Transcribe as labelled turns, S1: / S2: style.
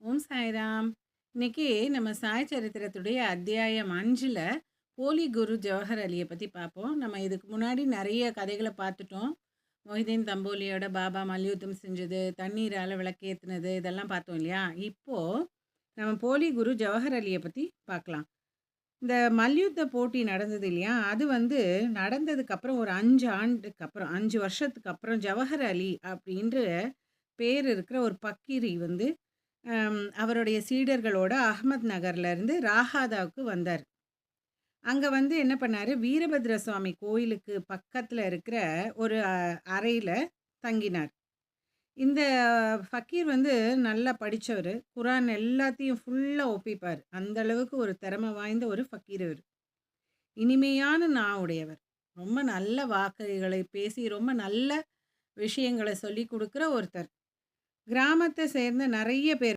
S1: ஓம் சாய்ராம். இன்னைக்கு நம்ம சாய் சரித்திரத்துடைய அத்தியாயம் 5ல போலி குரு ஜவஹர் அலியை பற்றி பார்ப்போம். நம்ம இதுக்கு முன்னாடி நிறைய கதைகளை பார்த்துட்டோம். மொஹிதீன் தம்போலியோட பாபா மல்யுத்தம் செஞ்சது, தண்ணீரால் விளக்கேற்றுனது, இதெல்லாம் பார்த்தோம் இல்லையா? இப்போது நம்ம போலி குரு ஜவஹர் அலியை பற்றி பார்க்கலாம். இந்த மல்யுத்த போட்டி நடந்தது இல்லையா? அது நடந்ததுக்கப்புறம் ஒரு 5 ஆண்டுக்கு அப்புறம் 5 வருஷத்துக்கு அப்புறம் ஜவஹர் அலி அப்படின்ற பேர் இருக்கிற ஒரு பக்கீரி அவருடைய சீடர்களோட அகமத் நகர்லேருந்து ராகாதாவுக்கு வந்தார். அங்கே என்ன பண்ணார், வீரபத்ர சுவாமி கோயிலுக்கு பக்கத்தில் இருக்கிற ஒரு அறையில் தங்கினார். இந்த ஃபக்கீர் நல்லா படித்தவர், குரான் எல்லாத்தையும் ஃபுல்லாக ஒப்பிப்பார். அந்த அளவுக்கு ஒரு திறமை வாய்ந்த ஒரு ஃபக்கீர் இவர். இனிமையான உடையவர், ரொம்ப நல்ல வார்த்தைகளை பேசி ரொம்ப நல்ல விஷயங்களை சொல்லி கொடுக்குற ஒருத்தர். கிராமத்தை சேர்ந்த நிறைய பேர்